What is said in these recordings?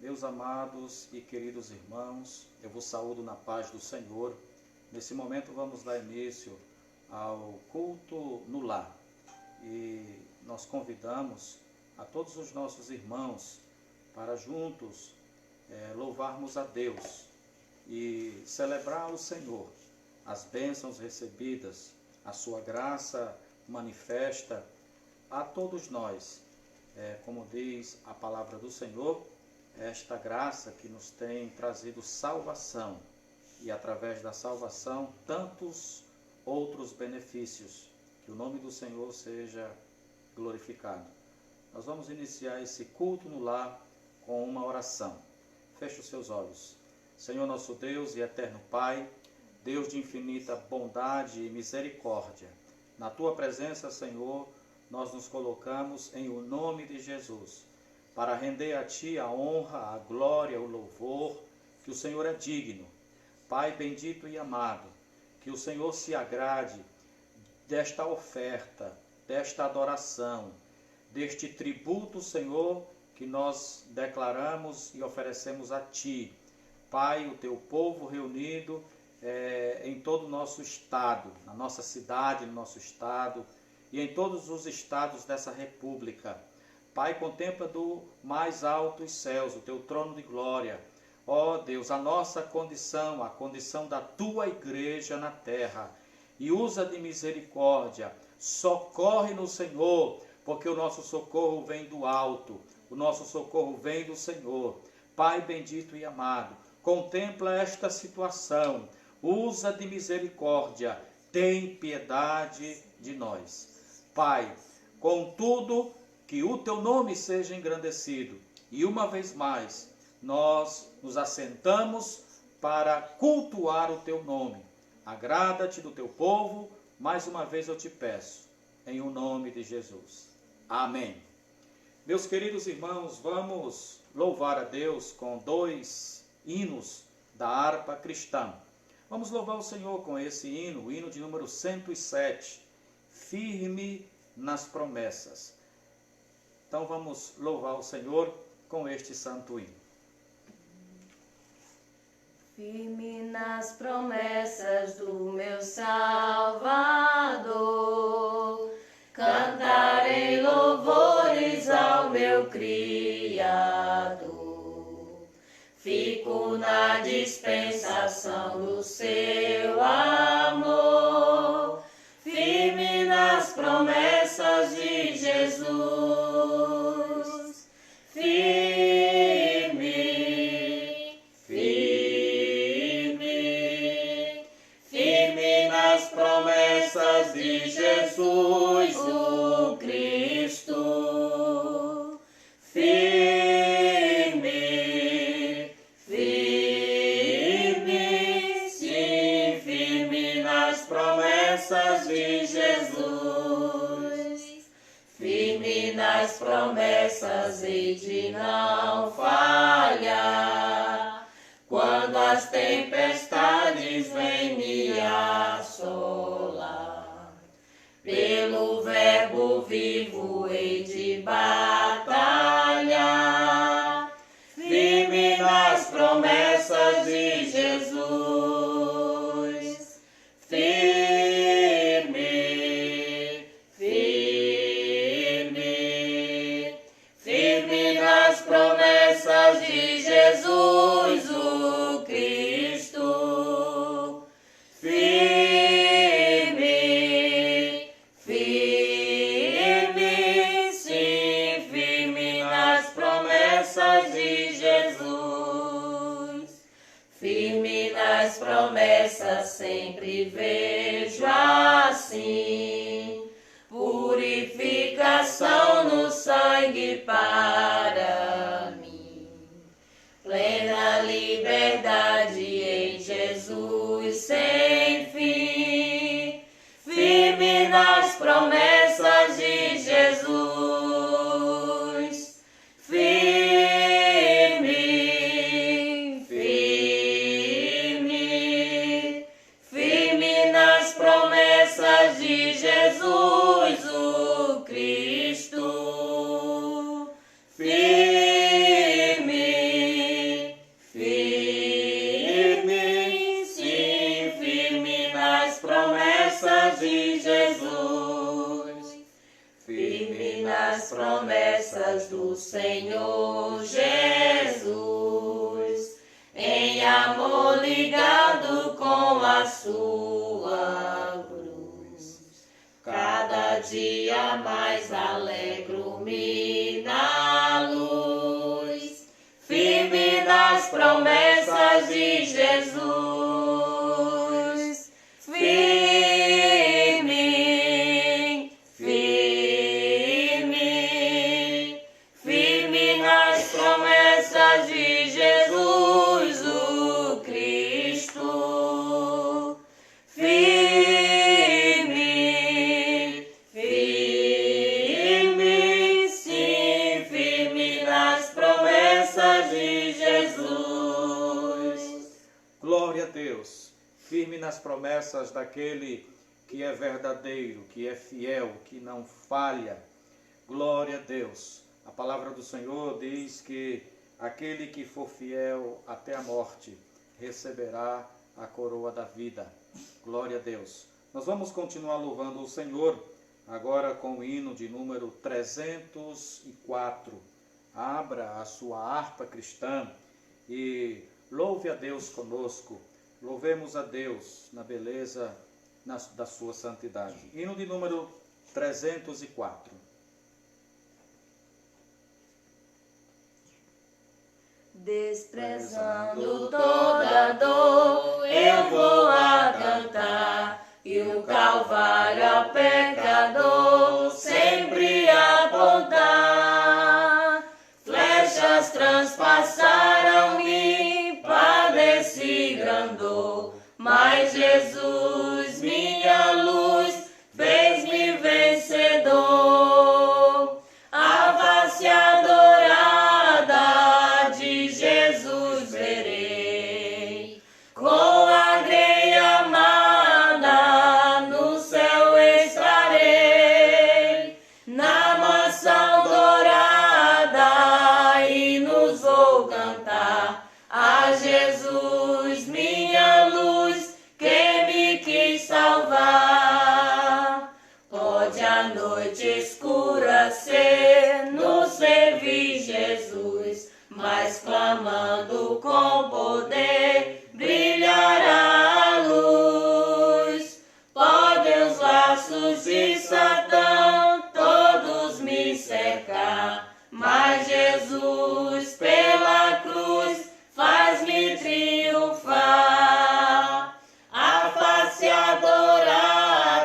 Meus amados e queridos irmãos, eu vos saúdo na paz do Senhor. Nesse momento vamos dar início ao culto no lar. E nós convidamos a todos os nossos irmãos para juntos louvarmos a Deus e celebrar o Senhor, as bênçãos recebidas, a sua graça manifesta a todos nós. Como diz a palavra do Senhor, esta graça que nos tem trazido salvação e através da salvação tantos outros benefícios. Que o nome do Senhor seja glorificado. Nós vamos iniciar esse culto no lar com uma oração. Feche os seus olhos. Senhor nosso Deus e eterno Pai, Deus de infinita bondade e misericórdia, na Tua presença, Senhor, nós nos colocamos em o nome de Jesus, para render a Ti a honra, a glória, o louvor, que o Senhor é digno. Pai bendito e amado, que o Senhor se agrade desta oferta, desta adoração, deste tributo, Senhor, que nós declaramos e oferecemos a Ti. Pai, o Teu povo reunido em todo o nosso estado, na nossa cidade, no nosso estado e em todos os estados dessa república. Pai, contempla do mais altos céus o Teu trono de glória. Ó Deus, a nossa condição, a condição da Tua igreja na terra, e usa de misericórdia, socorre-nos, Senhor, porque o nosso socorro vem do alto, o nosso socorro vem do Senhor. Pai bendito e amado, contempla esta situação, usa de misericórdia, tem piedade de nós. Pai, contudo, que o Teu nome seja engrandecido, e uma vez mais, nós nos assentamos para cultuar o Teu nome. Agrada-te do Teu povo, mais uma vez eu te peço, em o nome de Jesus. Amém. Meus queridos irmãos, vamos louvar a Deus com 2 hinos da harpa cristã. Vamos louvar o Senhor com esse hino, o hino de número 107, Firme nas Promessas. Então vamos louvar o Senhor com este santo hino. Firme nas promessas do meu Salvador, cantarei louvores ao meu Criador. Fico na dispensação do seu amor, firme nas promessas de Jesus. Firme, firme, firme nas promessas de Jesus, o Cristo. Firme, firme, sim, firme nas promessas de Jesus. Firme nas promessas e de não falhar, quando as tempestades vêm me assolar. Pelo verbo vivo hei de batalhar, firme nas promessas de Jesus. Firme, firme, firme nas promessas de Jesus, o Cristo. Firme, firme, sim, firme nas promessas de Jesus. Firme nas promessas sempre vejo assim, purificação no sangue para mim. Plena liberdade em Jesus sem fim, firme nas promessas de Jesus. Firme, firme, firme nas promessas de Jesus, o Cristo. nas promessas do Senhor Jesus, em amor ligado com a sua cruz. Cada dia mais alegro-me na luz, firme nas promessas de Jesus. Firme, firme, firme nas promessas de Jesus o Cristo. Firme, firme, sim, firme nas promessas de Jesus. Glória a Deus. Firme nas promessas daquele que é verdadeiro, que é fiel, que não falha. Glória a Deus. A palavra do Senhor diz que aquele que for fiel até a morte receberá a coroa da vida. Glória a Deus. Nós vamos continuar louvando o Senhor, agora com o hino de número 304. Abra a sua harpa cristã e louve a Deus conosco. Louvemos a Deus na beleza da sua santidade. Hino de número 304. Desprezando toda dor, eu vou a cantar, e o Calvário ao pecador sempre apontar. Flechas transpassaram-me, padeci grande dor, mas Jesus, minha luz, fez-me vencedor. A face adorada de Jesus verei, com alegria amada no céu estarei, na mansão dourada e nos vou cantar a Jesus, minha luz, que me quis salvar. Pode a noite escura ser, no servir Jesus, mas clamando com poder, brilhará a luz. Podem os laços de Satã todos me cercar, mas Jesus pela cruz faz-me triunfar. A face adorada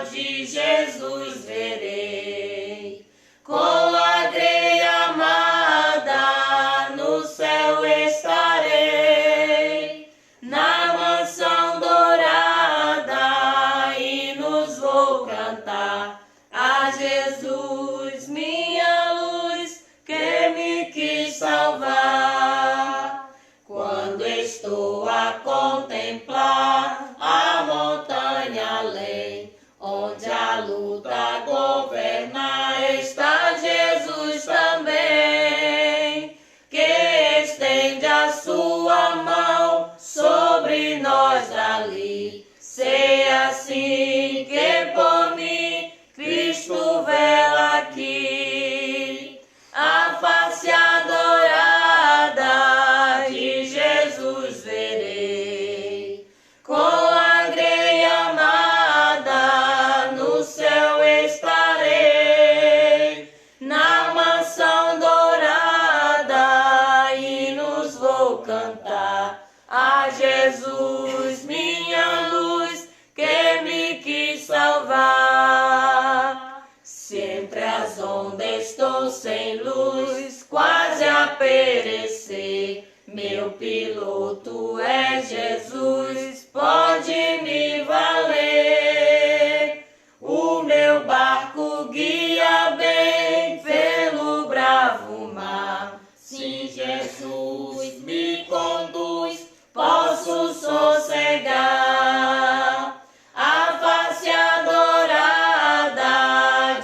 de Jesus verei, com alegria amada no céu estarei, na mansão dourada e nos vou cantar a Jesus, minha luz, que me quis salvar. Quando estou a contemplar a montanha além, onde a luta governa, está Jesus também, que estende a sua mão sobre nós ali. Sei assim que por mim Cristo vela aqui. A face adorada de Jesus verei, com alegria amada no céu estarei, na mansão dourada e nos vou cantar a Jesus, minha luz, que me quis salvar. Sempre as ondas estou sem luz, quase a perecer. Meu piloto é Jesus, pode me valer. O meu barco guia bem pelo bravo mar. Se Jesus me conduz, posso sossegar. A face adorada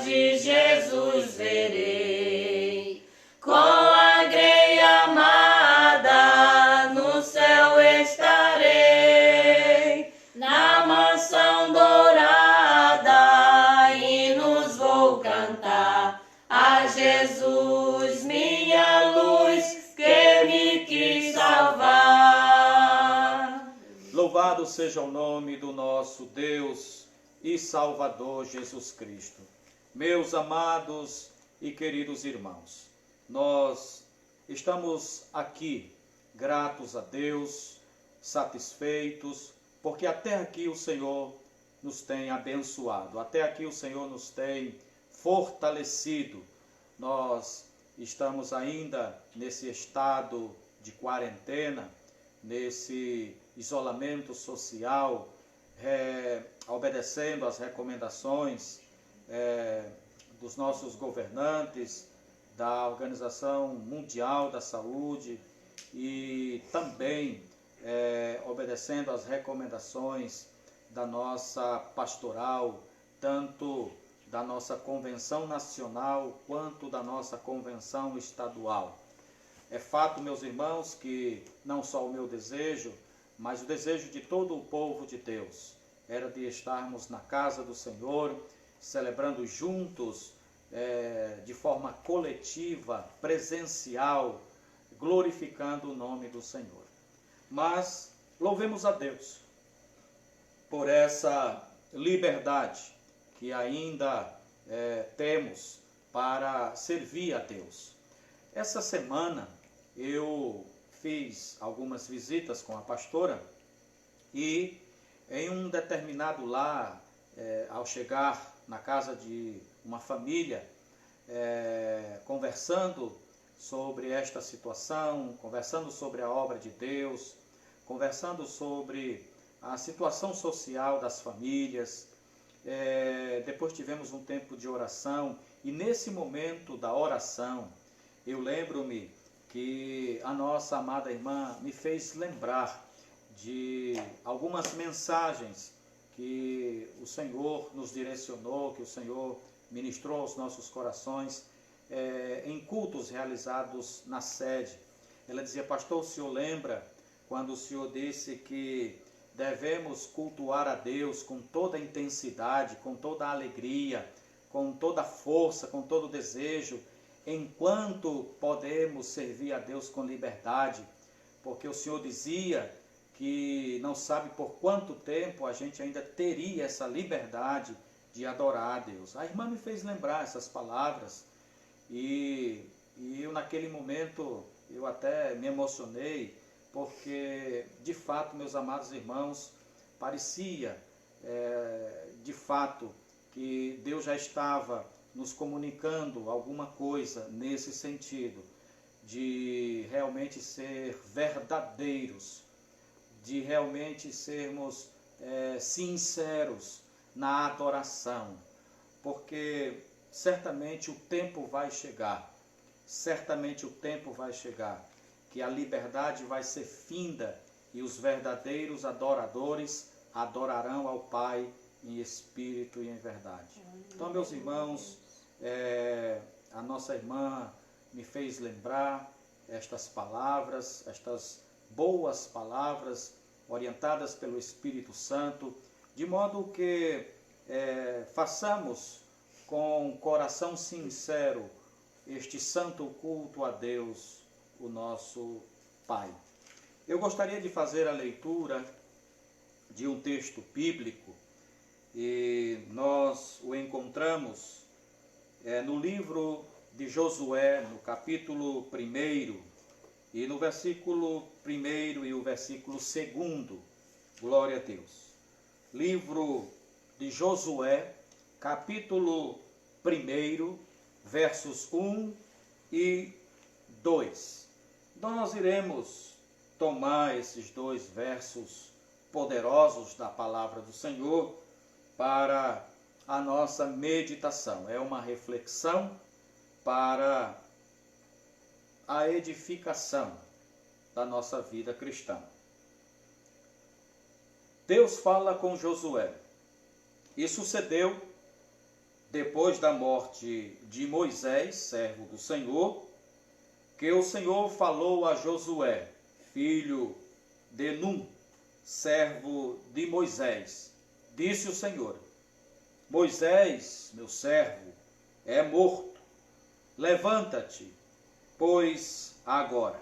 de Jesus verei, com alegria amada no céu estarei. Jesus, minha luz, que me quis salvar. Louvado seja o nome do nosso Deus e Salvador Jesus Cristo. Meus amados e queridos irmãos, nós estamos aqui gratos a Deus, satisfeitos, porque até aqui o Senhor nos tem abençoado, até aqui o Senhor nos tem fortalecido. Nós estamos ainda nesse estado de quarentena, nesse isolamento social, obedecendo às recomendações dos nossos governantes, da Organização Mundial da Saúde e também obedecendo às recomendações da nossa pastoral, tanto da nossa convenção nacional quanto da nossa convenção estadual. É fato, meus irmãos, que não só o meu desejo, mas o desejo de todo o povo de Deus era de estarmos na casa do Senhor, celebrando juntos, de forma coletiva, presencial, glorificando o nome do Senhor. Mas louvemos a Deus por essa liberdade que ainda temos para servir a Deus. Essa semana eu fiz algumas visitas com a pastora e em um determinado lar, ao chegar na casa de uma família, conversando sobre esta situação, conversando sobre a obra de Deus, conversando sobre a situação social das famílias. Depois tivemos um tempo de oração e nesse momento da oração, eu lembro-me que a nossa amada irmã me fez lembrar de algumas mensagens que o Senhor nos direcionou, que o Senhor ministrou aos nossos corações em cultos realizados na sede. Ela dizia: pastor, o senhor lembra quando o senhor disse que devemos cultuar a Deus com toda a intensidade, com toda a alegria, com toda a força, com todo o desejo, enquanto podemos servir a Deus com liberdade, porque o Senhor dizia que não sabe por quanto tempo a gente ainda teria essa liberdade de adorar a Deus. A irmã me fez lembrar essas palavras e eu naquele momento eu até me emocionei, porque de fato, meus amados irmãos, parecia de fato que Deus já estava nos comunicando alguma coisa nesse sentido, de realmente ser verdadeiros, de realmente sermos sinceros na adoração, porque certamente o tempo vai chegar, que a liberdade vai ser finda e os verdadeiros adoradores adorarão ao Pai em espírito e em verdade. Então, meus irmãos, a nossa irmã me fez lembrar estas palavras, estas boas palavras orientadas pelo Espírito Santo, de modo que façamos com coração sincero este santo culto a Deus, o nosso Pai. Eu gostaria de fazer a leitura de um texto bíblico e nós o encontramos no livro de Josué, no capítulo 1 e no versículo 1 e o versículo 2. Glória a Deus. Livro de Josué, capítulo 1, versos 1 e 2. Nós iremos tomar esses dois versos poderosos da palavra do Senhor para a nossa meditação. É uma reflexão para a edificação da nossa vida cristã. Deus fala com Josué. E sucedeu, depois da morte de Moisés, servo do Senhor, que o Senhor falou a Josué, filho de Num, servo de Moisés. Disse o Senhor: Moisés, meu servo, é morto. levanta-te, pois agora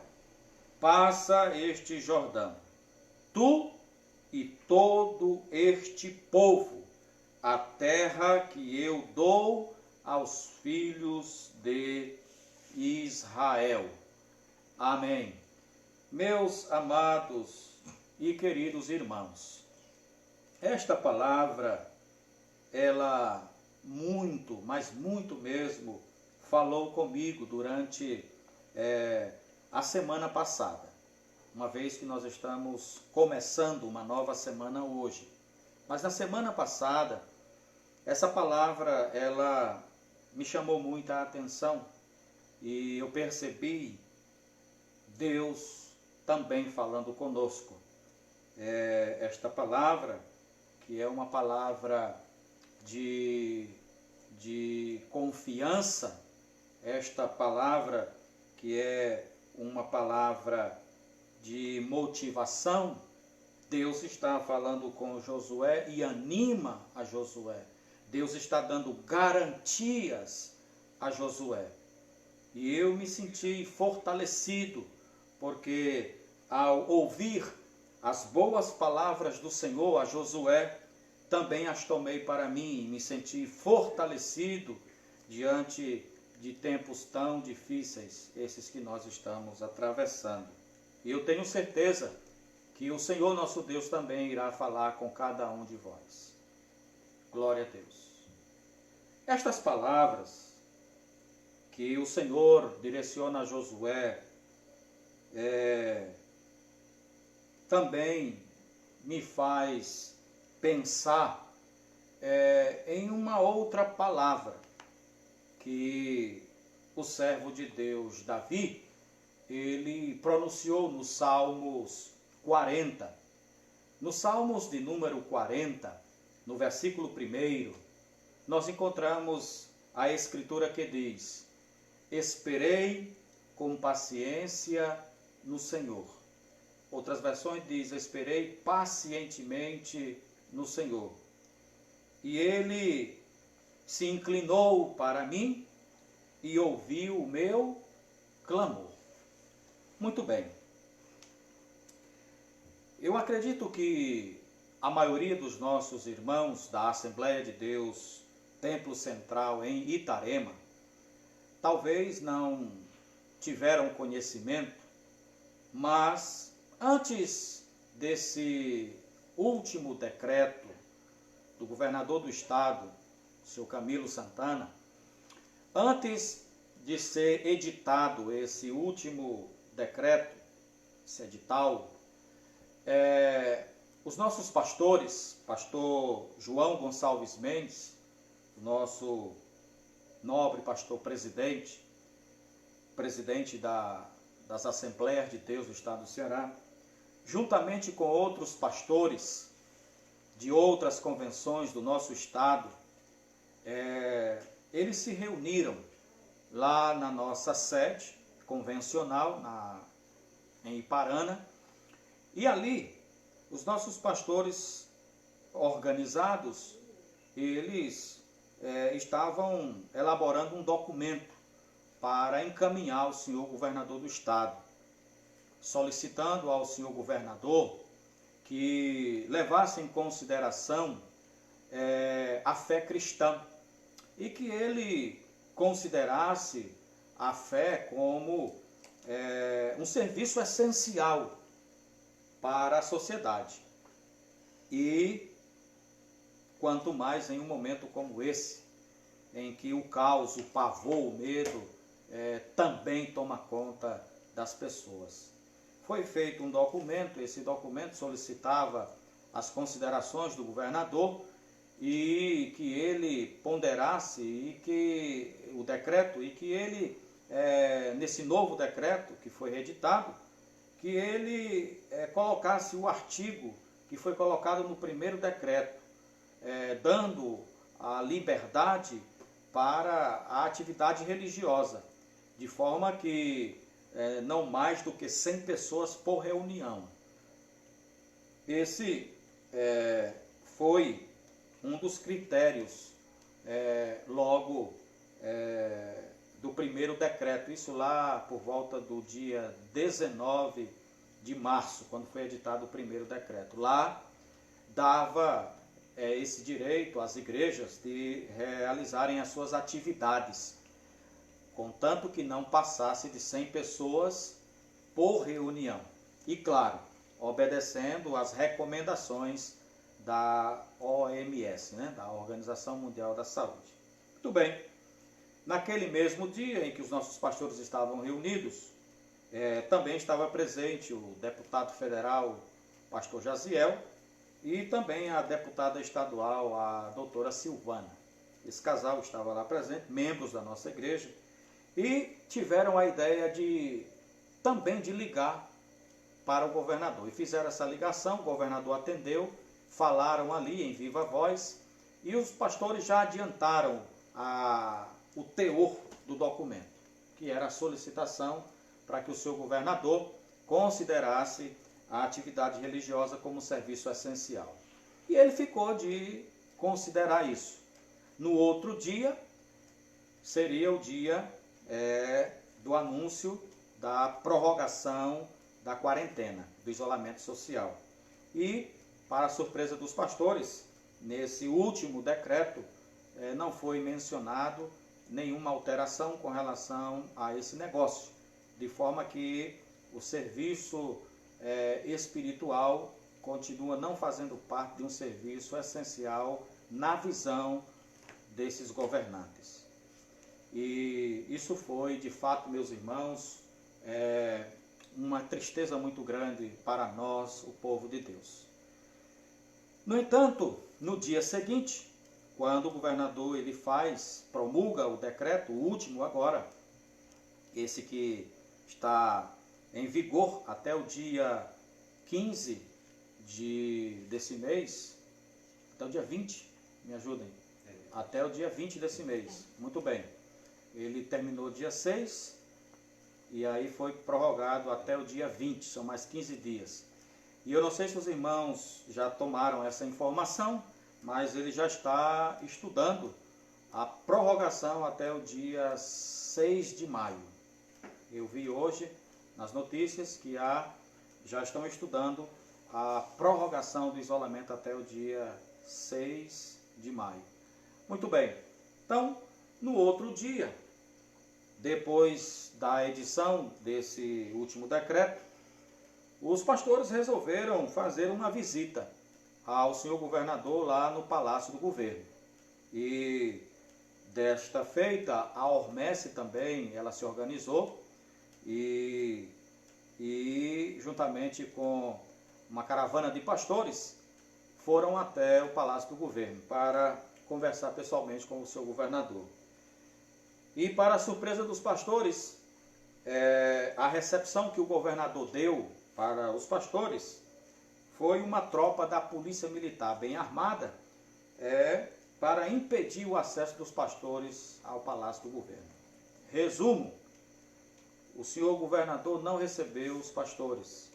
passa este Jordão, tu e todo este povo, a terra que eu dou aos filhos de Israel. Amém. Meus amados e queridos irmãos, esta palavra, ela muito, mas muito mesmo, falou comigo durante a semana passada, uma vez que nós estamos começando uma nova semana hoje. Mas na semana passada, essa palavra, ela me chamou muita atenção e eu percebi Deus também falando conosco. Esta palavra, que é uma palavra de confiança, esta palavra que é uma palavra de motivação, Deus está falando com Josué e anima a Josué. Deus está dando garantias a Josué. E eu me senti fortalecido, porque ao ouvir as boas palavras do Senhor a Josué, também as tomei para mim e me senti fortalecido diante de tempos tão difíceis, esses que nós estamos atravessando. E eu tenho certeza que o Senhor nosso Deus também irá falar com cada um de vós. Glória a Deus. Estas palavras que o Senhor direciona a Josué, também me faz pensar em uma outra palavra que o servo de Deus Davi, ele pronunciou nos Salmos 40. Nos Salmos de número 40, no versículo 1, nós encontramos a escritura que diz: esperei com paciência no Senhor. Outras versões diz: esperei pacientemente no Senhor. E ele se inclinou para mim e ouviu o meu clamor. Muito bem. Eu acredito que a maioria dos nossos irmãos da Assembleia de Deus, Templo Central em Itarema, talvez não tiveram conhecimento, mas antes desse último decreto do governador do estado, seu Camilo Santana, antes de ser editado esse último decreto, esse edital, os nossos pastores, pastor João Gonçalves Mendes, nosso nobre pastor presidente das Assembleias de Deus do Estado do Ceará, juntamente com outros pastores de outras convenções do nosso estado, eles se reuniram lá na nossa sede convencional, em Iparana, e ali os nossos pastores organizados, eles estavam elaborando um documento para encaminhar ao senhor governador do estado, solicitando ao senhor governador que levasse em consideração a fé cristã e que ele considerasse a fé como um serviço essencial para a sociedade. E quanto mais em um momento como esse, em que o caos, o pavor, o medo também toma conta das pessoas. Foi feito um documento, esse documento solicitava as considerações do governador e que ele ponderasse o decreto e que ele, nesse novo decreto que foi reeditado, que ele colocasse o artigo que foi colocado no primeiro decreto, dando a liberdade para a atividade religiosa, de forma que não mais do que 100 pessoas por reunião. Esse foi um dos critérios logo do primeiro decreto, isso lá por volta do dia 19 de março, quando foi editado o primeiro decreto. Lá dava esse direito às igrejas de realizarem as suas atividades, contanto que não passasse de 100 pessoas por reunião. E claro, obedecendo às recomendações da OMS, né, da Organização Mundial da Saúde. Muito bem, naquele mesmo dia em que os nossos pastores estavam reunidos, também estava presente o deputado federal, pastor Jaziel, e também a deputada estadual, a doutora Silvana. Esse casal estava lá presente, membros da nossa igreja, e tiveram a ideia também de ligar para o governador. E fizeram essa ligação, o governador atendeu, falaram ali em viva voz, e os pastores já adiantaram o teor do documento, que era a solicitação para que o seu governador considerasse a atividade religiosa como serviço essencial. E ele ficou de considerar isso. No outro dia, seria o dia do anúncio da prorrogação da quarentena, do isolamento social. E, para a surpresa dos pastores, nesse último decreto, não foi mencionado nenhuma alteração com relação a esse negócio, de forma que o serviço espiritual continua não fazendo parte de um serviço essencial na visão desses governantes. E isso foi, de fato, meus irmãos, uma tristeza muito grande para nós, o povo de Deus. No entanto, no dia seguinte, quando o governador promulga o decreto, o último agora, esse que está em vigor até o dia 15 desse mês, até o dia 20, me ajudem, até o dia 20 desse mês, muito bem. Ele terminou dia 6 e aí foi prorrogado até o dia 20, são mais 15 dias. E eu não sei se os irmãos já tomaram essa informação, mas ele já está estudando a prorrogação até o dia 6 de maio. Eu vi hoje nas notícias que já estão estudando a prorrogação do isolamento até o dia 6 de maio. Muito bem, então, no outro dia, depois da edição desse último decreto, os pastores resolveram fazer uma visita ao senhor governador lá no Palácio do Governo. E desta feita, a Ormesse também, ela se organizou e juntamente com uma caravana de pastores, foram até o Palácio do Governo para conversar pessoalmente com o seu governador. E para a surpresa dos pastores, a recepção que o governador deu para os pastores foi uma tropa da Polícia Militar bem armada para impedir o acesso dos pastores ao Palácio do Governo. Resumo, o senhor governador não recebeu os pastores.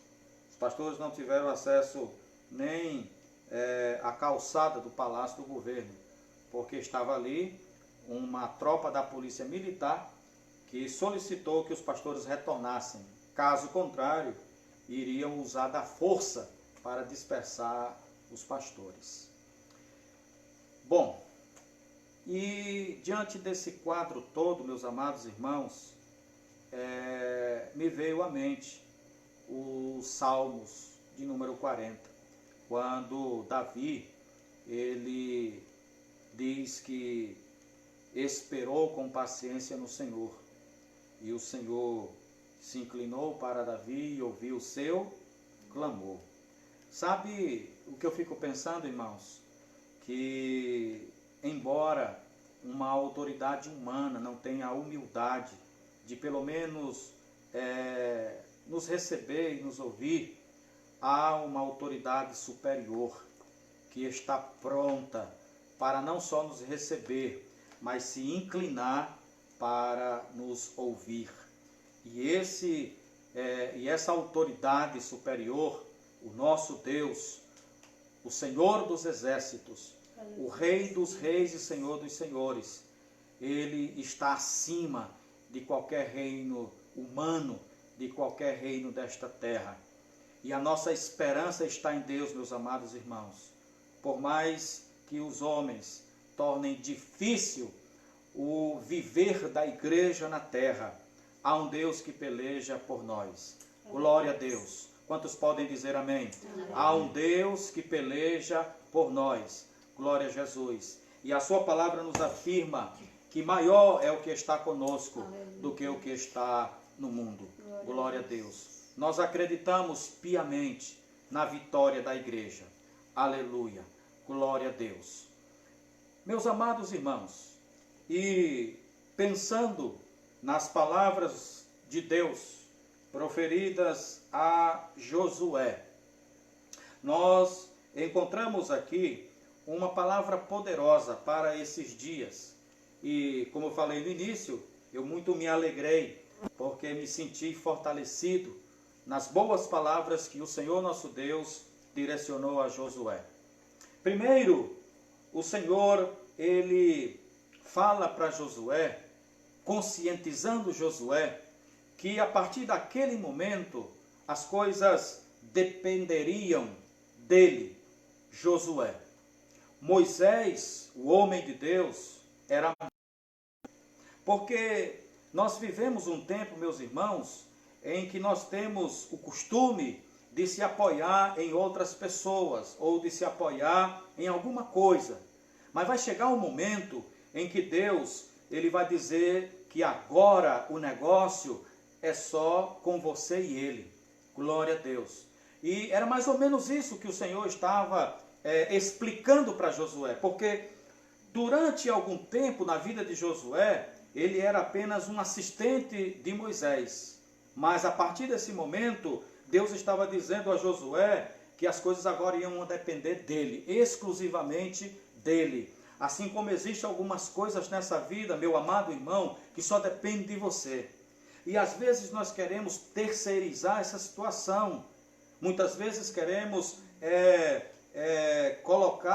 Os pastores não tiveram acesso nem à calçada do Palácio do Governo, porque estava ali uma tropa da Polícia Militar que solicitou que os pastores retornassem. Caso contrário, iriam usar da força para dispersar os pastores. Bom, e diante desse quadro todo, meus amados irmãos, me veio à mente os Salmos de número 40, quando Davi, ele diz que esperou com paciência no Senhor, e o Senhor se inclinou para Davi e ouviu o seu clamor. Sabe o que eu fico pensando, irmãos? Que, embora uma autoridade humana não tenha a humildade de pelo menos nos receber e nos ouvir, há uma autoridade superior que está pronta para não só nos receber, mas se inclinar para nos ouvir. E essa autoridade superior, o nosso Deus, o Senhor dos exércitos, o Rei dos reis e Senhor dos senhores, Ele está acima de qualquer reino humano, de qualquer reino desta terra. E a nossa esperança está em Deus, meus amados irmãos. Por mais que os homens tornem difícil o viver da igreja na terra, há um Deus que peleja por nós. Glória a Deus. Quantos podem dizer amém? Amém. Há um Deus que peleja por nós. Glória a Jesus. E a sua palavra nos afirma que maior é o que está conosco do que o que está no mundo. Glória a Deus. Nós acreditamos piamente na vitória da igreja. Aleluia. Glória a Deus. Meus amados irmãos, e pensando nas palavras de Deus proferidas a Josué, nós encontramos aqui uma palavra poderosa para esses dias. E como eu falei no início, eu muito me alegrei, porque me senti fortalecido nas boas palavras que o Senhor nosso Deus direcionou a Josué. Primeiro, o Senhor, ele fala para Josué, conscientizando Josué, que a partir daquele momento as coisas dependeriam dele, Josué. Moisés, o homem de Deus, era... Porque nós vivemos um tempo, meus irmãos, em que nós temos o costume de se apoiar em outras pessoas, ou de se apoiar em alguma coisa. Mas vai chegar um momento em que Deus, ele vai dizer que agora o negócio é só com você e ele. Glória a Deus. E era mais ou menos isso que o Senhor estava explicando para Josué, porque durante algum tempo na vida de Josué, ele era apenas um assistente de Moisés. Mas a partir desse momento, Deus estava dizendo a Josué que as coisas agora iam depender dele, exclusivamente dele. Assim como existem algumas coisas nessa vida, meu amado irmão, que só dependem de você. E às vezes nós queremos terceirizar essa situação. Muitas vezes queremos colocar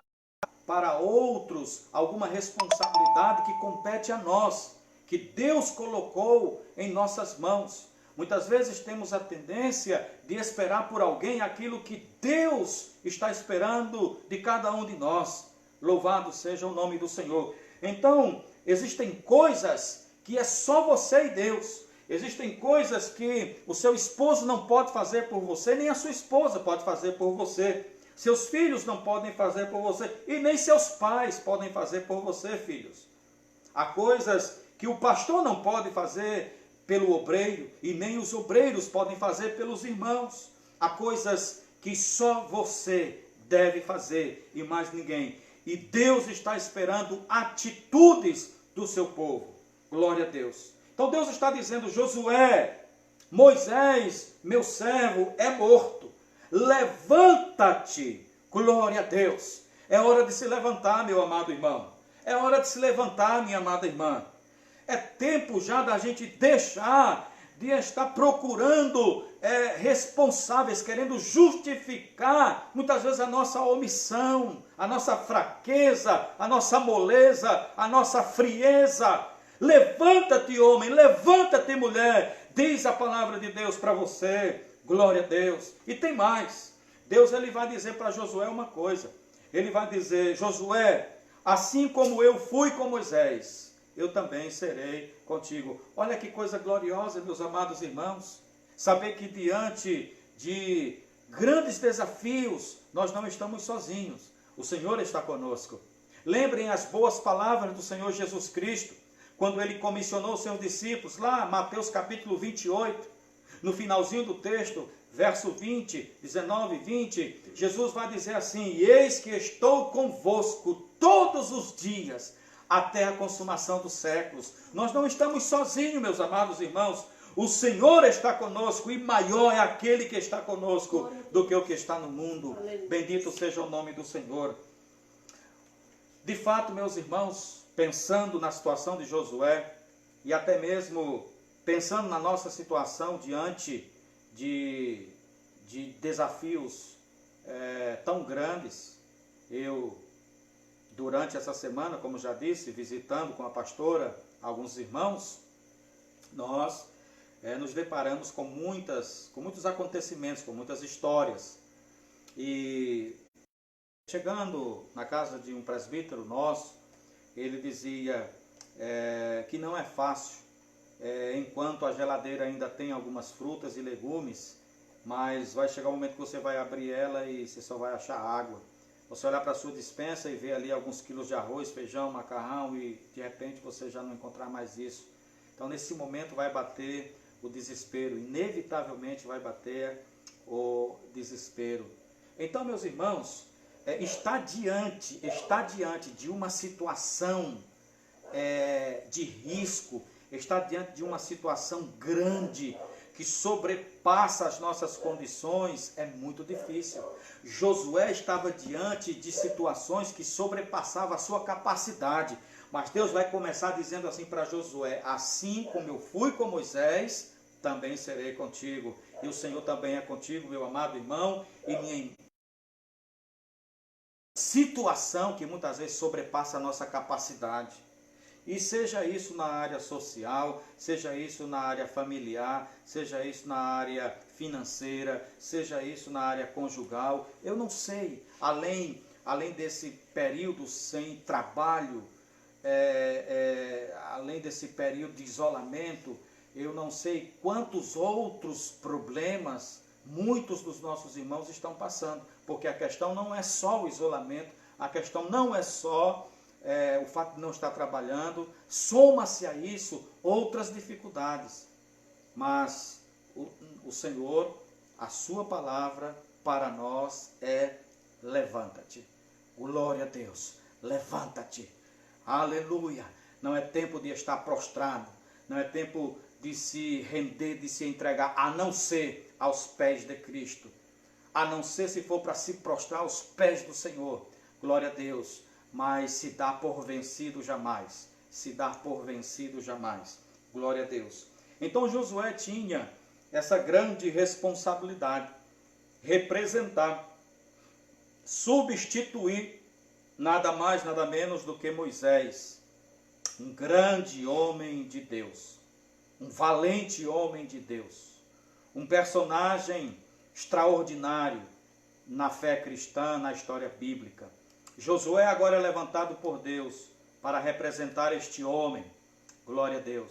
para outros alguma responsabilidade que compete a nós, que Deus colocou em nossas mãos. Muitas vezes temos a tendência de esperar por alguém aquilo que Deus está esperando de cada um de nós. Louvado seja o nome do Senhor. Então, existem coisas que é só você e Deus. Existem coisas que o seu esposo não pode fazer por você, nem a sua esposa pode fazer por você. Seus filhos não podem fazer por você, e nem seus pais podem fazer por você, filhos. Há coisas que o pastor não pode fazer pelo obreiro, e nem os obreiros podem fazer pelos irmãos. Há coisas que só você deve fazer, e mais ninguém. E Deus está esperando atitudes do seu povo. Glória a Deus. Então Deus está dizendo: Josué, Moisés, meu servo, é morto. Levanta-te. Glória a Deus. É hora de se levantar, meu amado irmão. É hora de se levantar, minha amada irmã. É tempo já da gente deixar de estar procurando responsáveis, querendo justificar muitas vezes a nossa omissão, a nossa fraqueza, a nossa moleza, a nossa frieza. Levanta-te, homem, levanta-te, mulher, diz a palavra de Deus para você. Glória a Deus. E tem mais. Deus, ele vai dizer para Josué uma coisa. Ele vai dizer: Josué, assim como eu fui com Moisés, eu também serei contigo. Olha que coisa gloriosa, meus amados irmãos. Saber que diante de grandes desafios, nós não estamos sozinhos. O Senhor está conosco. Lembrem as boas palavras do Senhor Jesus Cristo, quando ele comissionou os seus discípulos, lá Mateus capítulo 28, no finalzinho do texto, verso 20, 19 e 20, Jesus vai dizer assim: e eis que estou convosco todos os dias, até a consumação dos séculos. Nós não estamos sozinhos, meus amados irmãos. O Senhor está conosco, e maior é aquele que está conosco do que o que está no mundo. Bendito seja o nome do Senhor. De fato, meus irmãos, pensando na situação de Josué, e até mesmo pensando na nossa situação diante de desafios tão grandes, eu, durante essa semana, como já disse, visitando com a pastora alguns irmãos, nós nos deparamos com muitos acontecimentos, com muitas histórias. E chegando na casa de um presbítero nosso, ele dizia que não é fácil, enquanto a geladeira ainda tem algumas frutas e legumes, mas vai chegar um momento que você vai abrir ela e você só vai achar água. Você olhar para a sua despensa e ver ali alguns quilos de arroz, feijão, macarrão e de repente você já não encontrar mais isso. Então nesse momento vai bater o desespero, inevitavelmente vai bater o desespero. Então, meus irmãos, está diante de uma situação de risco, está diante de uma situação grande, que sobrepassa as nossas condições, é muito difícil. Josué estava diante de situações que sobrepassavam a sua capacidade, mas Deus vai começar dizendo assim para Josué: assim como eu fui com Moisés, também serei contigo. E o Senhor também é contigo, meu amado irmão, e minha situação que muitas vezes sobrepassa a nossa capacidade. E seja isso na área social, seja isso na área familiar, seja isso na área financeira, seja isso na área conjugal, eu não sei, além desse período sem trabalho, além desse período de isolamento, eu não sei quantos outros problemas muitos dos nossos irmãos estão passando, porque a questão não é só o isolamento, a questão não é só o fato de não estar trabalhando, soma-se a isso outras dificuldades. Mas o Senhor, a sua palavra para nós é: levanta-te. Glória a Deus, levanta-te. Aleluia. Não é tempo de estar prostrado, não é tempo de se render, de se entregar, a não ser aos pés de Cristo, a não ser se for para se prostrar aos pés do Senhor. Glória a Deus. Mas se dá por vencido jamais, se dá por vencido jamais. Glória a Deus. Então Josué tinha essa grande responsabilidade, representar, substituir nada mais, nada menos do que Moisés, um grande homem de Deus, um valente homem de Deus, um personagem extraordinário na fé cristã, na história bíblica. Josué agora é levantado por Deus para representar este homem. Glória a Deus.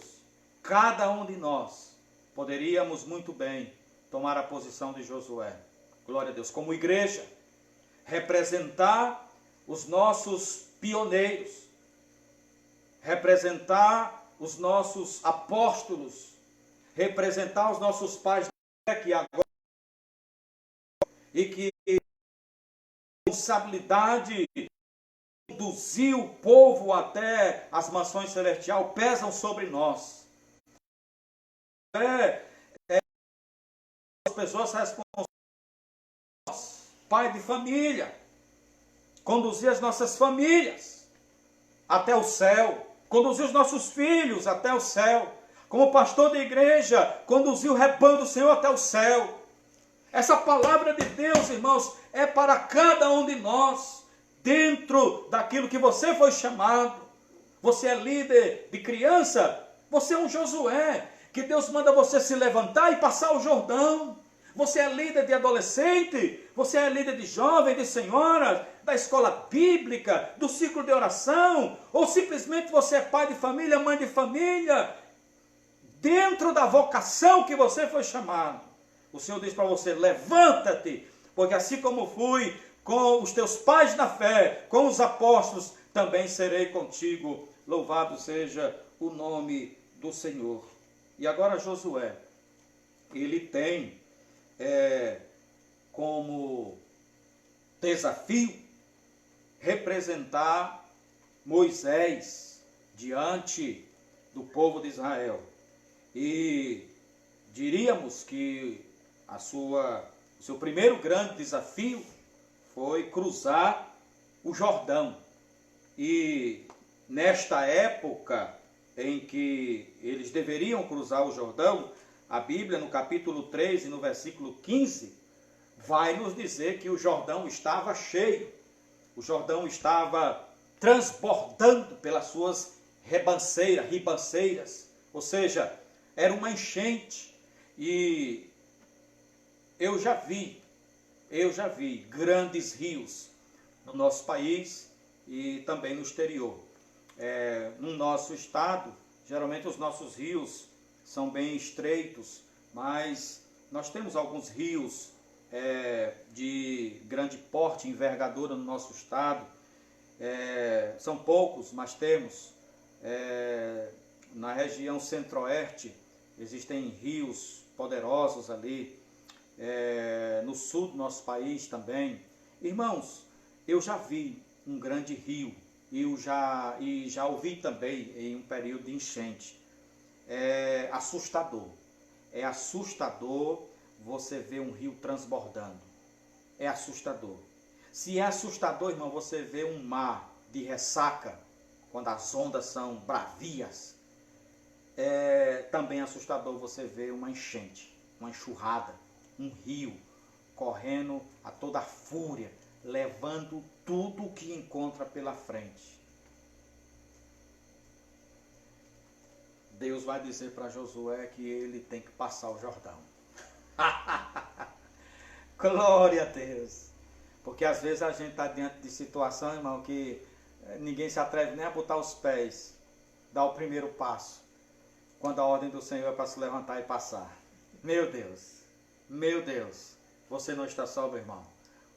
Cada um de nós poderíamos muito bem tomar a posição de Josué. Glória a Deus. Como igreja, representar os nossos pioneiros, representar os nossos apóstolos, representar os nossos pais que agora e que responsabilidade de conduzir o povo até as mansões celestiais pesam sobre nós. As pessoas responsáveis, pai de família, conduzir as nossas famílias até o céu, conduzir os nossos filhos até o céu, como pastor de igreja, conduzir o rebanho do Senhor até o céu. Essa palavra de Deus, irmãos, é para cada um de nós, dentro daquilo que você foi chamado. Você é líder de criança, você é um Josué, que Deus manda você se levantar e passar o Jordão. Você é líder de adolescente, você é líder de jovem, de senhora, da escola bíblica, do ciclo de oração, ou simplesmente você é pai de família, mãe de família, dentro da vocação que você foi chamado. O Senhor diz para você: levanta-te, porque assim como fui com os teus pais na fé, com os apóstolos, também serei contigo. Louvado seja o nome do Senhor. E agora Josué, ele tem como desafio representar Moisés diante do povo de Israel. E diríamos que o seu primeiro grande desafio foi cruzar o Jordão. E nesta época em que eles deveriam cruzar o Jordão, a Bíblia, no capítulo 3 e no versículo 15, vai nos dizer que o Jordão estava cheio, o Jordão estava transbordando pelas suas ribanceiras, ou seja, era uma enchente. E eu já vi grandes rios no nosso país e também no exterior. No nosso estado, geralmente os nossos rios são bem estreitos, mas nós temos alguns rios de grande porte, envergadura no nosso estado. São poucos, mas temos. Na região centro-oeste existem rios poderosos ali. No sul do nosso país também. Irmãos, eu já vi um grande rio e já ouvi também em um período de enchente. É assustador você ver um rio transbordando. É assustador. Se é assustador, irmão, você vê um mar de ressaca, quando as ondas são bravias. É também assustador você ver uma enchente, uma enxurrada, um rio correndo a toda fúria, levando tudo o que encontra pela frente. Deus vai dizer para Josué que ele tem que passar o Jordão. Glória a Deus. Porque às vezes a gente está diante de situação, irmão, que ninguém se atreve nem a botar os pés, dar o primeiro passo, quando a ordem do Senhor é para se levantar e passar. Meu Deus, você não está só, meu irmão.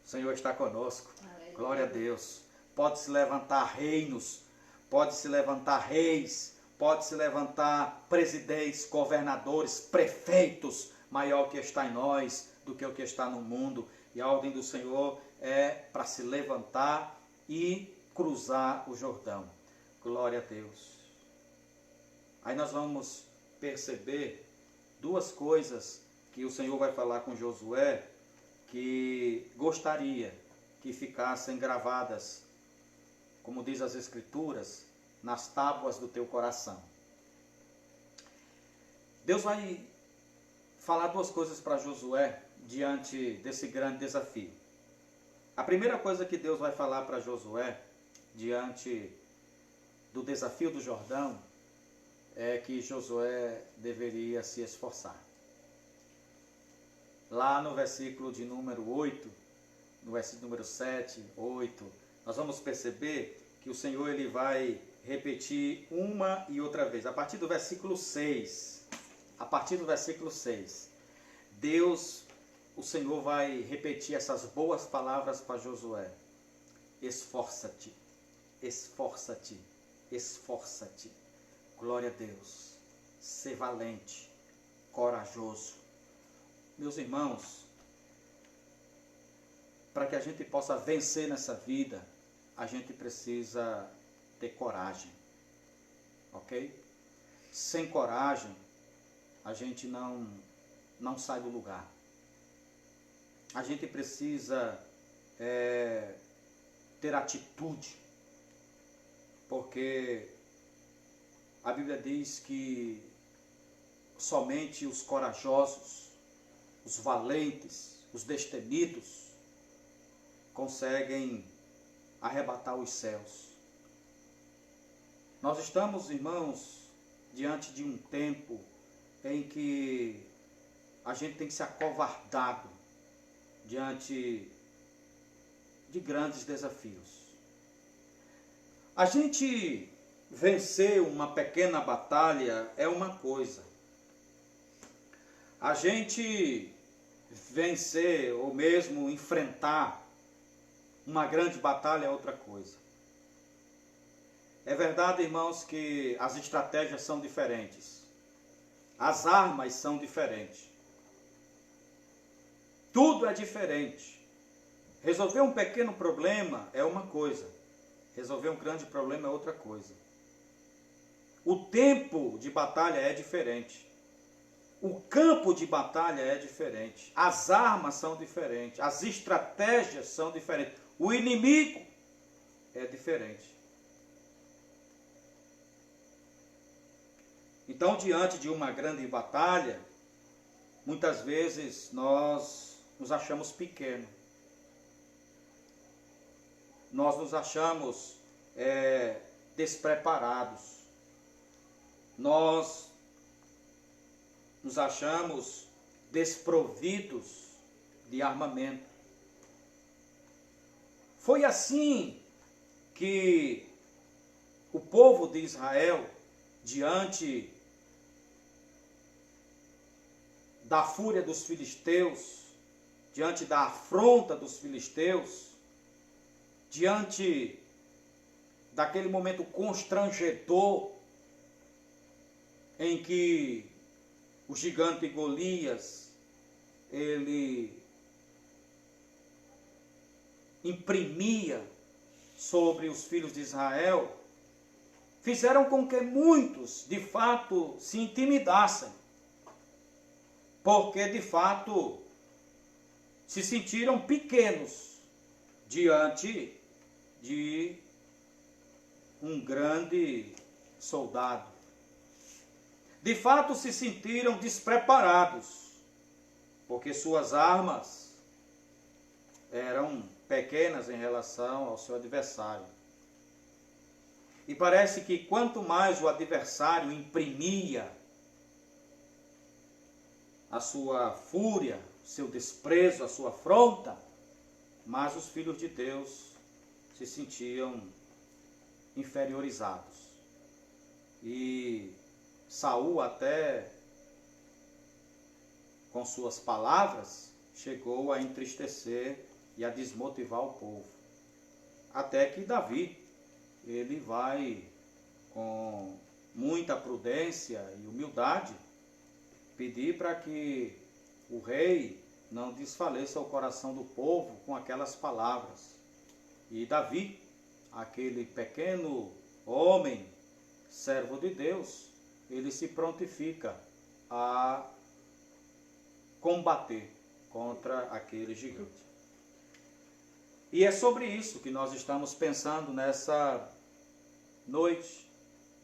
O Senhor está conosco. Glória a Deus. Pode se levantar reinos, pode se levantar reis, pode se levantar presidentes, governadores, prefeitos, maior que está em nós do que o que está no mundo. E a ordem do Senhor é para se levantar e cruzar o Jordão. Glória a Deus. Aí nós vamos perceber duas coisas que o Senhor vai falar com Josué, que gostaria que ficassem gravadas, como diz as Escrituras, nas tábuas do teu coração. Deus vai falar duas coisas para Josué diante desse grande desafio. A primeira coisa que Deus vai falar para Josué diante do desafio do Jordão é que Josué deveria se esforçar. Lá no versículo de número 8, no versículo número 7, 8, nós vamos perceber que o Senhor ele vai repetir uma e outra vez. A partir do versículo 6, Deus, o Senhor vai repetir essas boas palavras para Josué. Esforça-te, esforça-te, esforça-te. Glória a Deus. Ser valente, corajoso. Meus irmãos, para que a gente possa vencer nessa vida, a gente precisa ter coragem, ok? Sem coragem, a gente não sai do lugar. A gente precisa ter atitude, porque a Bíblia diz que somente os corajosos, os valentes, os destemidos, conseguem arrebatar os céus. Nós estamos, irmãos, diante de um tempo em que a gente tem que ser acovardado diante de grandes desafios. A gente vencer uma pequena batalha é uma coisa. A gente vencer ou mesmo enfrentar uma grande batalha é outra coisa. É verdade, irmãos, que as estratégias são diferentes. As armas são diferentes. Tudo é diferente. Resolver um pequeno problema é uma coisa. Resolver um grande problema é outra coisa. O tempo de batalha é diferente. O campo de batalha é diferente. As armas são diferentes. As estratégias são diferentes. O inimigo é diferente. Então, diante de uma grande batalha, muitas vezes nós nos achamos pequenos. Nós nos achamos despreparados. Nós nos achamos desprovidos de armamento. Foi assim que o povo de Israel, diante da fúria dos filisteus, diante da afronta dos filisteus, diante daquele momento constrangedor em que o gigante Golias, ele imprimia sobre os filhos de Israel, fizeram com que muitos, de fato, se intimidassem, porque, de fato, se sentiram pequenos diante de um grande soldado. De fato, se sentiram despreparados, porque suas armas eram pequenas em relação ao seu adversário. E parece que quanto mais o adversário imprimia a sua fúria, seu desprezo, a sua afronta, mais os filhos de Deus se sentiam inferiorizados. E Saul, até com suas palavras, chegou a entristecer e a desmotivar o povo. Até que Davi, ele vai com muita prudência e humildade pedir para que o rei não desfaleça o coração do povo com aquelas palavras. E Davi, aquele pequeno homem, servo de Deus, ele se prontifica a combater contra aquele gigante. E é sobre isso que nós estamos pensando nessa noite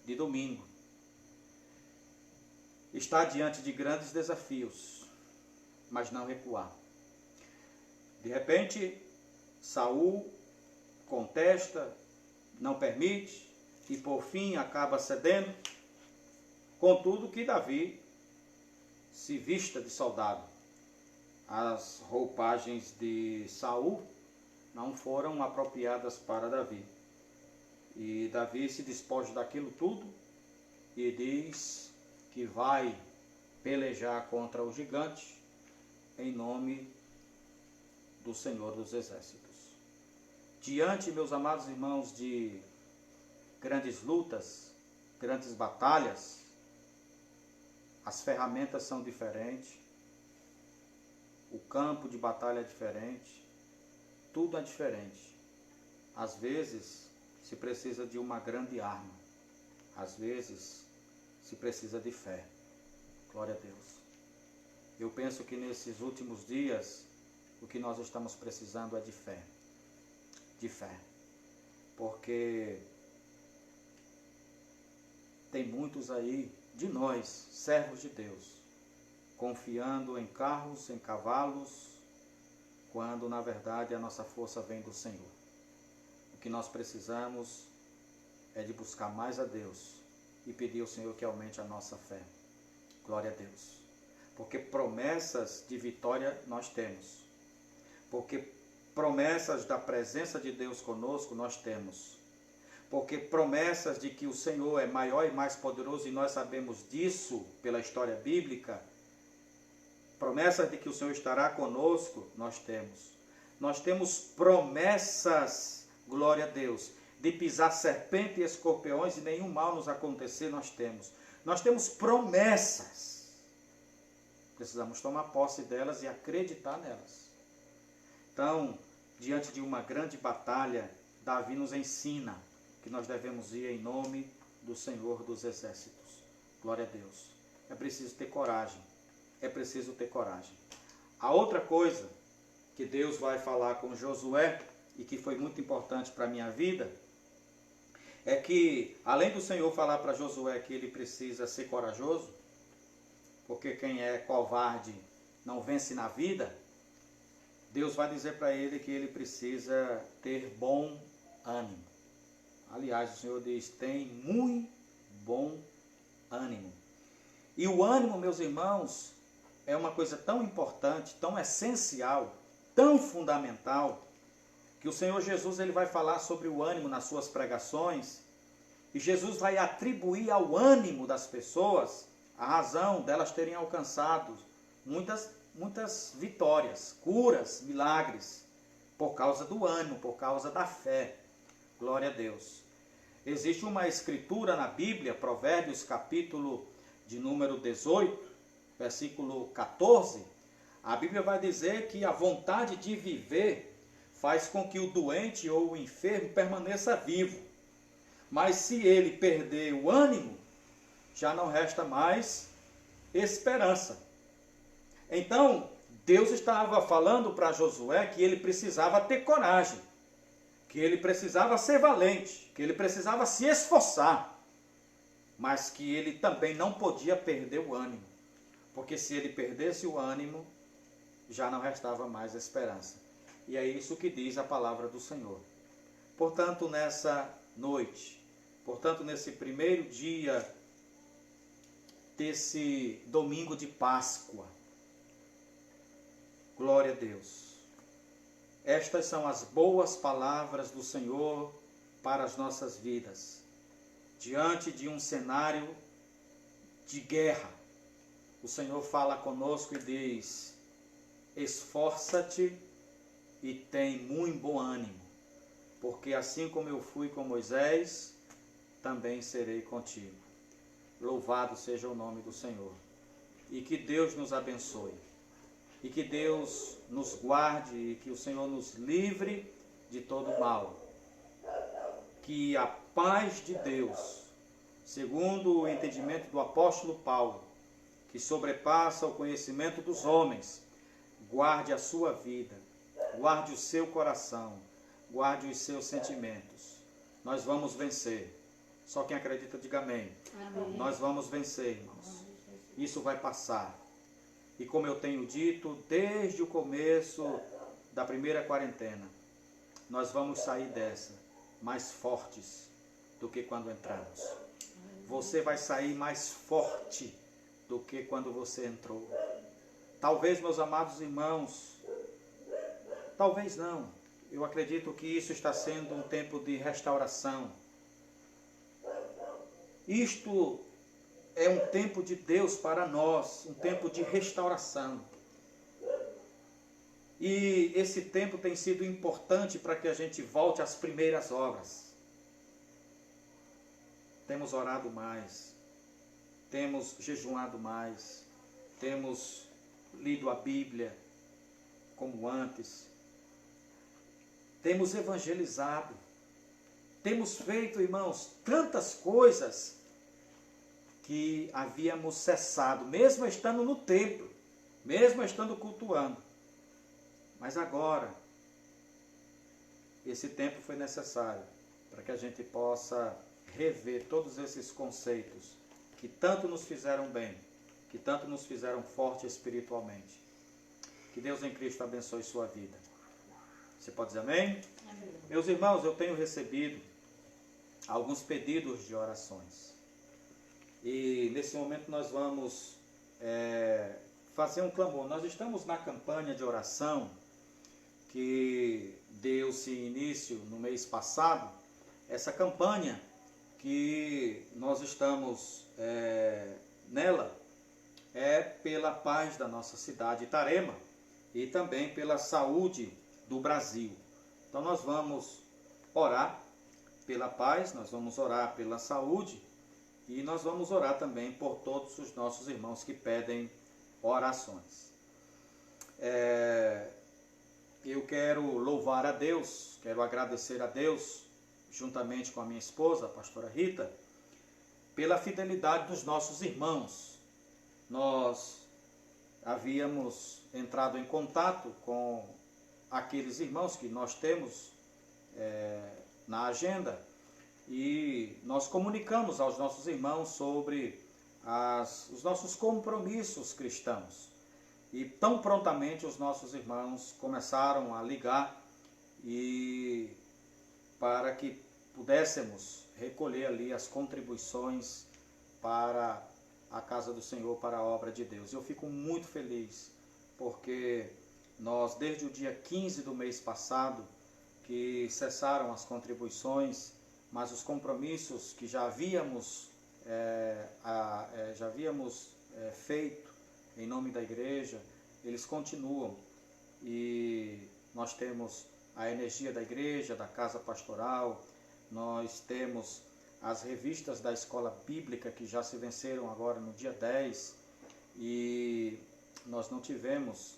de domingo. Está diante de grandes desafios, mas não recuar. De repente, Saul contesta, não permite, e por fim acaba cedendo. Contudo, que Davi se vista de soldado. As roupagens de Saul não foram apropriadas para Davi. E Davi se despoja daquilo tudo e diz que vai pelejar contra o gigante em nome do Senhor dos Exércitos. Diante, meus amados irmãos, de grandes lutas, grandes batalhas, as ferramentas são diferentes, o campo de batalha é diferente, tudo é diferente. Às vezes se precisa de uma grande arma, às vezes se precisa de fé. Glória a Deus. Eu penso que nesses últimos dias o que nós estamos precisando é de fé. De fé. Porque tem muitos aí de nós, servos de Deus, confiando em carros, em cavalos, quando na verdade a nossa força vem do Senhor. O que nós precisamos é de buscar mais a Deus e pedir ao Senhor que aumente a nossa fé. Glória a Deus. Porque promessas de vitória nós temos. Porque promessas da presença de Deus conosco nós temos. Porque promessas de que o Senhor é maior e mais poderoso, e nós sabemos disso pela história bíblica, promessas de que o Senhor estará conosco, nós temos. Nós temos promessas, glória a Deus, de pisar serpente e escorpiões e nenhum mal nos acontecer, nós temos. Nós temos promessas. Precisamos tomar posse delas e acreditar nelas. Então, diante de uma grande batalha, Davi nos ensina que nós devemos ir em nome do Senhor dos Exércitos. Glória a Deus. É preciso ter coragem. É preciso ter coragem. A outra coisa que Deus vai falar com Josué, e que foi muito importante para a minha vida, é que, além do Senhor falar para Josué que ele precisa ser corajoso, porque quem é covarde não vence na vida, Deus vai dizer para ele que ele precisa ter bom ânimo. Aliás, o Senhor diz, tem muito bom ânimo. E o ânimo, meus irmãos, é uma coisa tão importante, tão essencial, tão fundamental, que o Senhor Jesus ele vai falar sobre o ânimo nas suas pregações, e Jesus vai atribuir ao ânimo das pessoas a razão delas terem alcançado muitas vitórias, curas, milagres, por causa do ânimo, por causa da fé. Glória a Deus. Existe uma escritura na Bíblia, Provérbios capítulo de número 18, versículo 14, a Bíblia vai dizer que a vontade de viver faz com que o doente ou o enfermo permaneça vivo. Mas se ele perder o ânimo, já não resta mais esperança. Então, Deus estava falando para Josué que ele precisava ter coragem, que ele precisava ser valente, que ele precisava se esforçar, mas que ele também não podia perder o ânimo, porque se ele perdesse o ânimo, já não restava mais esperança. E é isso que diz a palavra do Senhor. Portanto, nessa noite, portanto, nesse primeiro dia desse domingo de Páscoa, glória a Deus. Estas são as boas palavras do Senhor para as nossas vidas. Diante de um cenário de guerra, o Senhor fala conosco e diz: esforça-te e tem muito bom ânimo, porque assim como eu fui com Moisés, também serei contigo. Louvado seja o nome do Senhor. E que Deus nos abençoe. E que Deus nos guarde e que o Senhor nos livre de todo mal. Que a paz de Deus, segundo o entendimento do apóstolo Paulo, que sobrepassa o conhecimento dos homens, guarde a sua vida, guarde o seu coração, guarde os seus sentimentos. Nós vamos vencer. Só quem acredita, diga amém. Amém. Nós vamos vencer, irmãos. Isso vai passar. E como eu tenho dito, desde o começo da primeira quarentena, nós vamos sair dessa mais fortes do que quando entramos. Você vai sair mais forte do que quando você entrou. Talvez, meus amados irmãos, talvez não. Eu acredito que isso está sendo um tempo de restauração. Isto é um tempo de Deus para nós, um tempo de restauração. E esse tempo tem sido importante para que a gente volte às primeiras obras. Temos orado mais, temos jejuado mais, temos lido a Bíblia como antes, temos evangelizado, temos feito, irmãos, tantas coisas que havíamos cessado, mesmo estando no templo, mesmo estando cultuando. Mas agora, esse tempo foi necessário para que a gente possa rever todos esses conceitos que tanto nos fizeram bem, que tanto nos fizeram forte espiritualmente. Que Deus em Cristo abençoe sua vida. Você pode dizer amém? Amém. Meus irmãos, eu tenho recebido alguns pedidos de orações. E nesse momento nós vamos fazer um clamor. Nós estamos na campanha de oração que deu-se início no mês passado. Essa campanha que nós estamos nela é pela paz da nossa cidade Itarema e também pela saúde do Brasil. Então nós vamos orar pela paz, nós vamos orar pela saúde e nós vamos orar também por todos os nossos irmãos que pedem orações. Eu quero louvar a Deus, quero agradecer a Deus, juntamente com a minha esposa, a pastora Rita, pela fidelidade dos nossos irmãos. Nós havíamos entrado em contato com aqueles irmãos que nós temos na agenda e nós comunicamos aos nossos irmãos sobre os nossos compromissos cristãos. E tão prontamente os nossos irmãos começaram a ligar e para que pudéssemos recolher ali as contribuições para a casa do Senhor para a obra de Deus. Eu fico muito feliz, porque nós, desde o dia 15 do mês passado, que cessaram as contribuições, mas os compromissos que já havíamos feito em nome da igreja, eles continuam. E nós temos a energia da igreja, da casa pastoral, nós temos as revistas da escola bíblica que já se venceram agora no dia 10, e nós não tivemos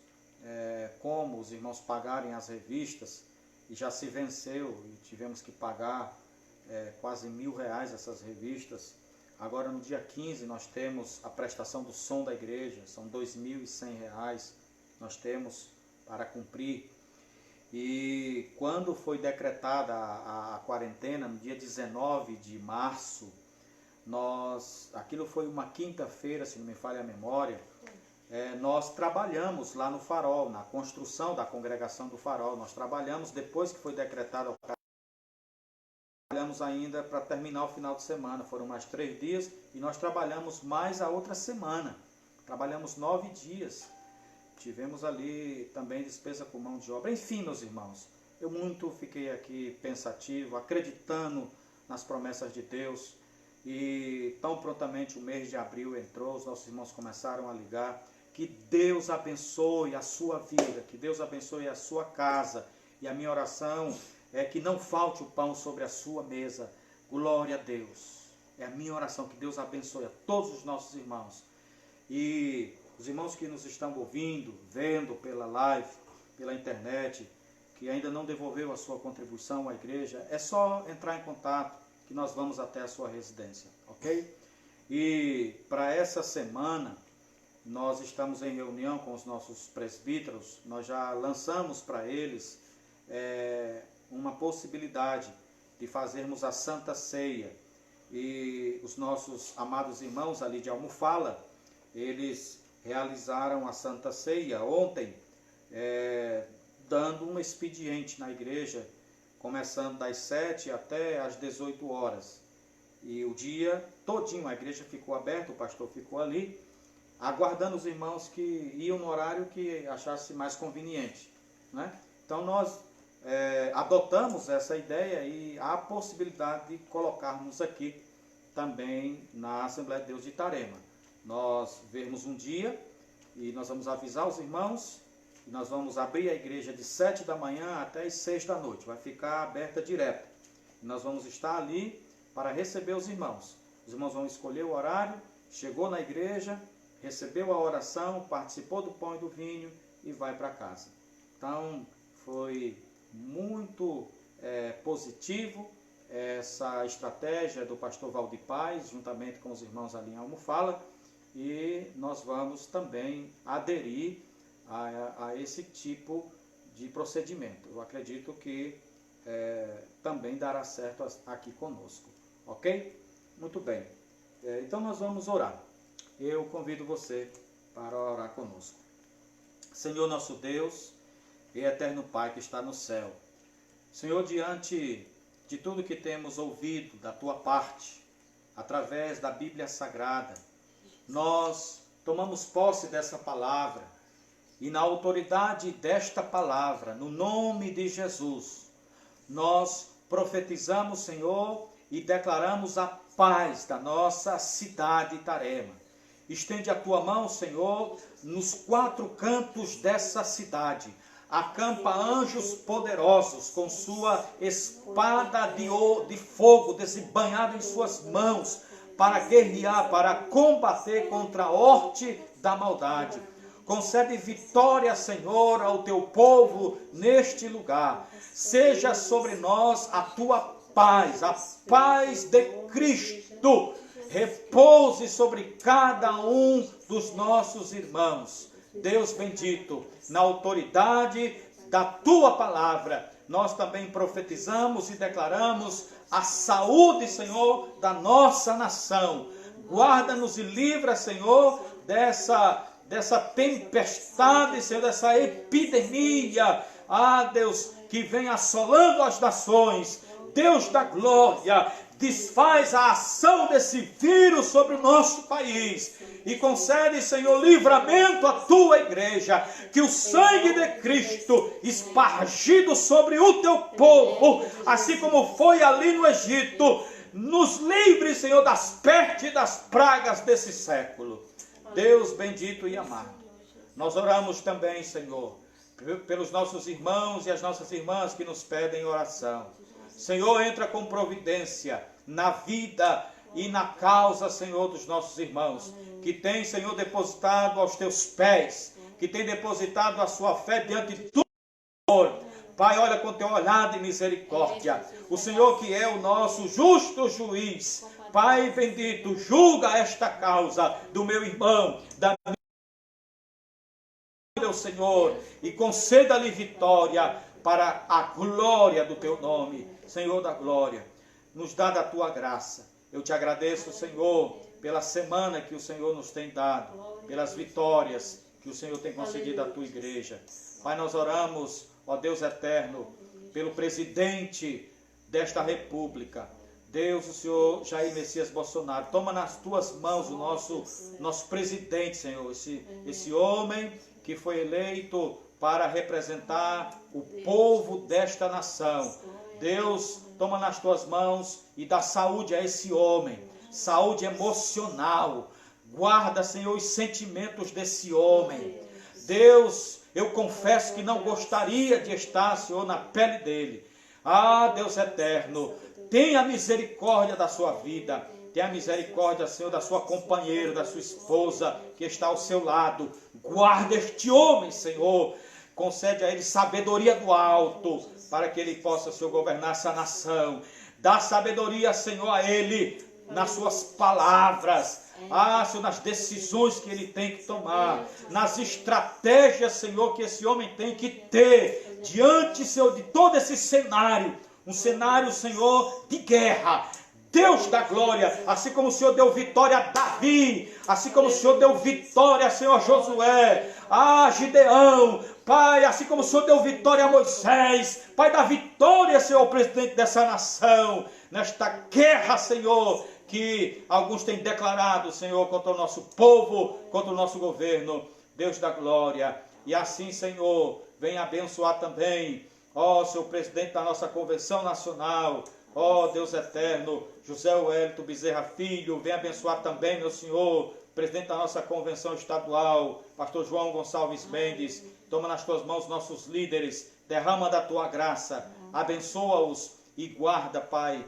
como os irmãos pagarem as revistas, e já se venceu e tivemos que pagar quase R$1.000 essas revistas. Agora no dia 15 nós temos a prestação do som da igreja, são R$2.100 nós temos para cumprir. E quando foi decretada a quarentena, no dia 19 de março, aquilo foi uma quinta-feira, se não me falha a memória, nós trabalhamos lá no Farol, na construção da congregação do Farol. Nós trabalhamos, depois que foi decretada, trabalhamos ainda para terminar o final de semana. Foram mais 3 dias e nós trabalhamos mais a outra semana. Trabalhamos 9 dias. Tivemos ali também despesa com mão de obra. Enfim, meus irmãos, eu muito fiquei aqui pensativo, acreditando nas promessas de Deus. E tão prontamente o mês de abril entrou, os nossos irmãos começaram a ligar. Que Deus abençoe a sua vida, que Deus abençoe a sua casa. E a minha oração é que não falte o pão sobre a sua mesa. Glória a Deus. É a minha oração, que Deus abençoe a todos os nossos irmãos. E os irmãos que nos estão ouvindo, vendo pela live, pela internet, que ainda não devolveu a sua contribuição à igreja, é só entrar em contato que nós vamos até a sua residência, ok? E para essa semana, nós estamos em reunião com os nossos presbíteros, nós já lançamos para eles uma possibilidade de fazermos a Santa Ceia. E os nossos amados irmãos ali de Almofala, eles realizaram a Santa Ceia ontem, dando um expediente na igreja, começando das 7 até às 18 horas. E o dia todinho a igreja ficou aberta, o pastor ficou ali, aguardando os irmãos que iam no horário que achasse mais conveniente, né? Então nós adotamos essa ideia e há a possibilidade de colocarmos aqui também na Assembleia de Deus de Itarema. Nós vermos um dia e nós vamos avisar os irmãos, e nós vamos abrir a igreja de 7 da manhã até as 6 da noite, vai ficar aberta direto. E nós vamos estar ali para receber os irmãos. Os irmãos vão escolher o horário, chegou na igreja, recebeu a oração, participou do pão e do vinho e vai para casa. Então foi muito positivo essa estratégia do pastor Valdir Paz, juntamente com os irmãos ali em Almofala, e nós vamos também aderir a esse tipo de procedimento. Eu acredito que também dará certo aqui conosco, ok? Muito bem, então nós vamos orar. Eu convido você para orar conosco. Senhor nosso Deus e eterno Pai que está no céu, Senhor, diante de tudo que temos ouvido da Tua parte, através da Bíblia Sagrada, nós tomamos posse dessa palavra e na autoridade desta palavra, no nome de Jesus, nós profetizamos, Senhor, e declaramos a paz da nossa cidade Itarema. Estende a Tua mão, Senhor, nos 4 cantos dessa cidade. Acampa anjos poderosos com sua espada de fogo desembanhada em suas mãos para guerrear, para combater contra a horte da maldade. Concede vitória, Senhor, ao Teu povo neste lugar. Seja sobre nós a Tua paz, a paz de Cristo. Repouse sobre cada um dos nossos irmãos. Deus bendito, na autoridade da Tua palavra, nós também profetizamos e declaramos a saúde, Senhor, da nossa nação. Guarda-nos e livra, Senhor, dessa tempestade, Senhor, dessa epidemia, Deus, que vem assolando as nações. Deus da glória, desfaz a ação desse vírus sobre o nosso país e concede, Senhor, livramento à tua igreja, que o sangue de Cristo espargido sobre o teu povo, assim como foi ali no Egito, nos livre, Senhor, das pestes e das pragas desse século. Deus bendito e amado, nós oramos também, Senhor, pelos nossos irmãos e as nossas irmãs que nos pedem oração. Senhor, entra com providência na vida e na causa, Senhor, dos nossos irmãos, que tem, Senhor, depositado aos teus pés, que tem depositado a sua fé diante de tu, Senhor. Pai, olha com teu olhar de misericórdia, o Senhor que é o nosso justo juiz. Pai bendito, julga esta causa do meu irmão, da meu Senhor, e conceda-lhe vitória para a glória do teu nome. Senhor da glória, nos dá da tua graça. Eu te agradeço, Senhor, pela semana que o Senhor nos tem dado, pelas vitórias que o Senhor tem concedido à tua igreja. Pai, nós oramos, ó Deus eterno, pelo presidente desta república. Deus, o Senhor Jair Messias Bolsonaro, toma nas tuas mãos o nosso presidente, Senhor, esse homem que foi eleito para representar o povo desta nação. Deus, toma nas tuas mãos e dá saúde a esse homem, saúde emocional. Guarda, Senhor, os sentimentos desse homem. Deus, eu confesso que não gostaria de estar, Senhor, na pele dele. Ah, Deus eterno, tenha misericórdia da sua vida. Tenha misericórdia, Senhor, da sua companheira, da sua esposa que está ao seu lado. Guarda este homem, Senhor. Concede a ele sabedoria do alto, para que ele possa, Senhor, governar essa nação. Dá sabedoria, Senhor, a ele, nas suas palavras. Ah, Senhor, nas decisões que ele tem que tomar. Nas estratégias, Senhor, que esse homem tem que ter. Diante, Senhor, de todo esse cenário. Um cenário, Senhor, de guerra. Deus da glória, assim como o Senhor deu vitória a Davi, assim como o Senhor deu vitória, Senhor, a Josué, a Gideão, Pai, assim como o Senhor deu vitória a Moisés, Pai, dá vitória, Senhor, ao presidente dessa nação, nesta guerra, Senhor, que alguns têm declarado, Senhor, contra o nosso povo, contra o nosso governo. Deus da glória, e assim, Senhor, venha abençoar também, ó, Senhor, presidente da nossa convenção nacional, ó Deus eterno, José Wellington Bezerra Filho, vem abençoar também, meu Senhor, presidente da nossa convenção estadual, pastor João Gonçalves Mendes, toma nas tuas mãos nossos líderes, derrama da tua graça, abençoa-os e guarda, Pai.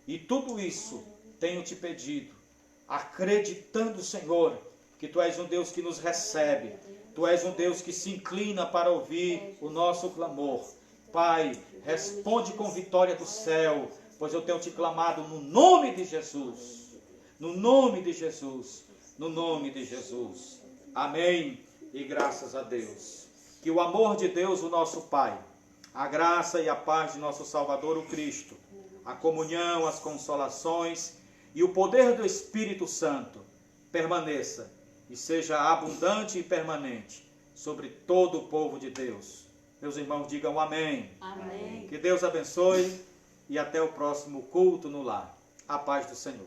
E tudo isso tenho te pedido, acreditando, Senhor, que tu és um Deus que nos recebe, tu és um Deus que se inclina para ouvir o nosso clamor. Pai, responde com vitória do céu, pois eu tenho te clamado no nome de Jesus. No nome de Jesus. No nome de Jesus. Amém. E graças a Deus. Que o amor de Deus, o nosso Pai, a graça e a paz de nosso Salvador, o Cristo, a comunhão, as consolações e o poder do Espírito Santo permaneça e seja abundante e permanente sobre todo o povo de Deus. Meus irmãos, digam amém. Amém. Que Deus abençoe e até o próximo culto no lar. A paz do Senhor.